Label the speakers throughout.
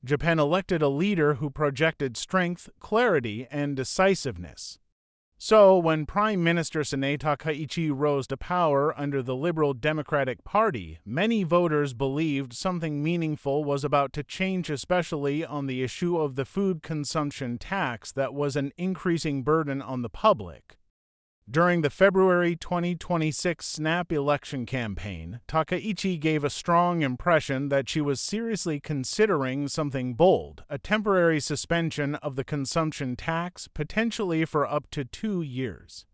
Speaker 1: Japan elected a leader who projected strength, clarity, and decisiveness. So, when Prime Minister Sanae Takaichi rose to power under the Liberal Democratic Party, many voters believed something meaningful was about to change, especially on the issue of the food consumption tax that was an increasing burden on the public. During the February 2026 snap election campaign, Takaichi gave a strong impression that she was seriously considering something bold, a temporary suspension of the consumption tax, potentially for up to 2 years.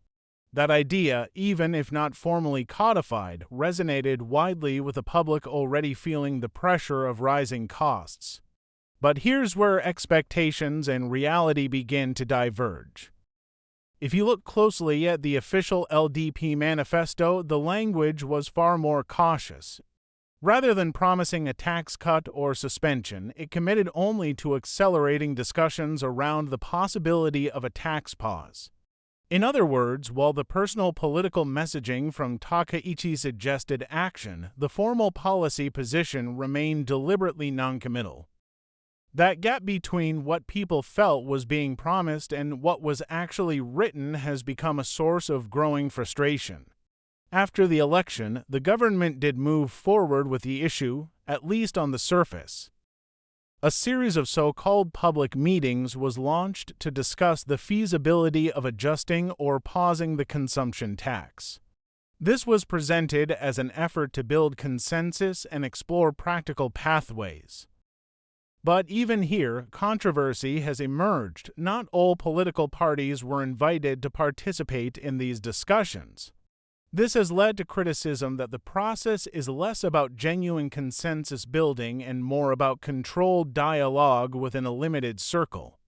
Speaker 1: That idea, even if not formally codified, resonated widely with the public already feeling the pressure of rising costs. But here's where expectations and reality begin to diverge. If you look closely at the official LDP manifesto, the language was far more cautious. Rather than promising a tax cut or suspension, it committed only to accelerating discussions around the possibility of a tax pause. In other words, while the personal political messaging from Takaichi suggested action, the formal policy position remained deliberately noncommittal. That gap between what people felt was being promised and what was actually written has become a source of growing frustration. After the election, the government did move forward with the issue, at least on the surface. A series of so-called public meetings was launched to discuss the feasibility of adjusting or pausing the consumption tax. This was presented as an effort to build consensus and explore practical pathways. But even here, controversy has emerged. Not all political parties were invited to participate in these discussions. This has led to criticism that the process is less about genuine consensus building and more about controlled dialogue within a limited circle.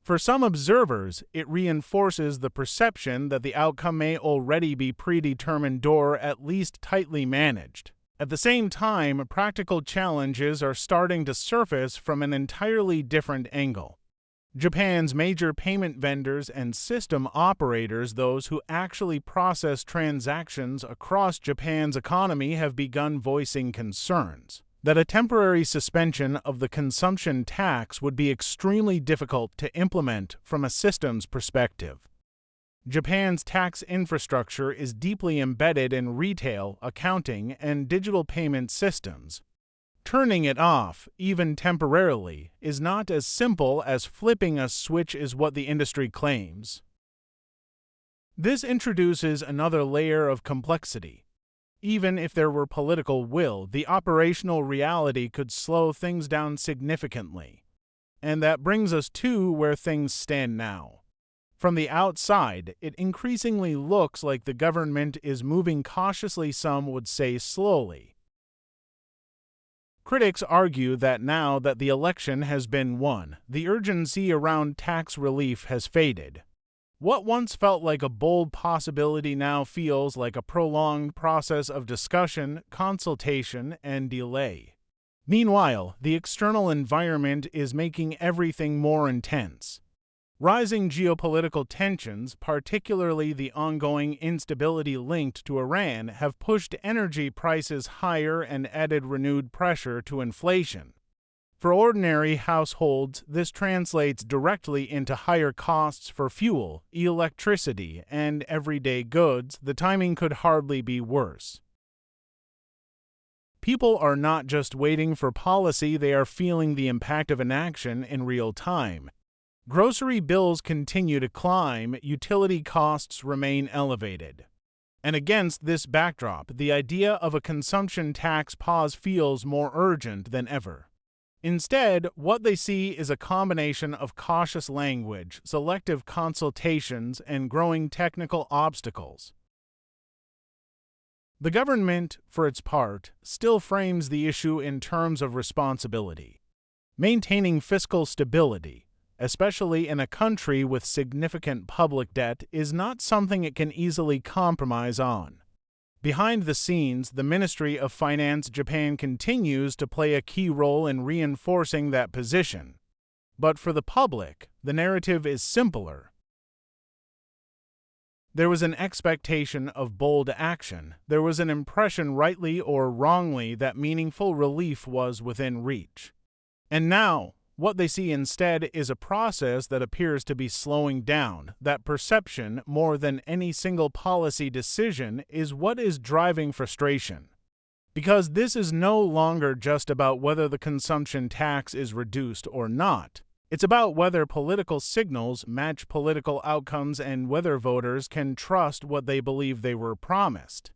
Speaker 1: For some observers, it reinforces the perception that the outcome may already be predetermined or at least tightly managed. At the same time, practical challenges are starting to surface from an entirely different angle. Japan's major payment vendors and system operators, those who actually process transactions across Japan's economy, have begun voicing concerns that a temporary suspension of the consumption tax would be extremely difficult to implement from a systems perspective. Japan's tax infrastructure is deeply embedded in retail, accounting, and digital payment systems. Turning it off, even temporarily, is not as simple as flipping a switch is what the industry claims. This introduces another layer of complexity. Even if there were political will, the operational reality could slow things down significantly. And that brings us to where things stand now. From the outside, it increasingly looks like the government is moving cautiously, some would say slowly. Critics argue that now that the election has been won, the urgency around tax relief has faded. What once felt like a bold possibility now feels like a prolonged process of discussion, consultation, and delay. Meanwhile, the external environment is making everything more intense. Rising geopolitical tensions, particularly the ongoing instability linked to Iran, have pushed energy prices higher and added renewed pressure to inflation. For ordinary households, this translates directly into higher costs for fuel, electricity, and everyday goods. The timing could hardly be worse. People are not just waiting for policy, they are feeling the impact of inaction in real time. Grocery bills continue to climb, utility costs remain elevated. And against this backdrop, the idea of a consumption tax pause feels more urgent than ever. Instead, what they see is a combination of cautious language, selective consultations, and growing technical obstacles. The government, for its part, still frames the issue in terms of responsibility. Maintaining fiscal stability, especially in a country with significant public debt, is not something it can easily compromise on. Behind the scenes, the Ministry of Finance Japan continues to play a key role in reinforcing that position. But for the public, the narrative is simpler. There was an expectation of bold action. There was an impression, rightly or wrongly, that meaningful relief was within reach. And now, What they see instead is a process that appears to be slowing down. That perception, more than any single policy decision, is what is driving frustration. Because this is no longer just about whether the consumption tax is reduced or not. It's about whether political signals match political outcomes and whether voters can trust what they believe they were promised.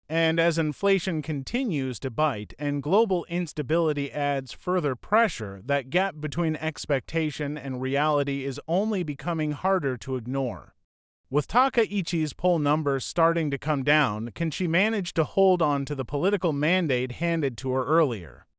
Speaker 1: And as inflation continues to bite and global instability adds further pressure, that gap between expectation and reality is only becoming harder to ignore. With Takaichi's poll numbers starting to come down, can she manage to hold on to the political mandate handed to her earlier?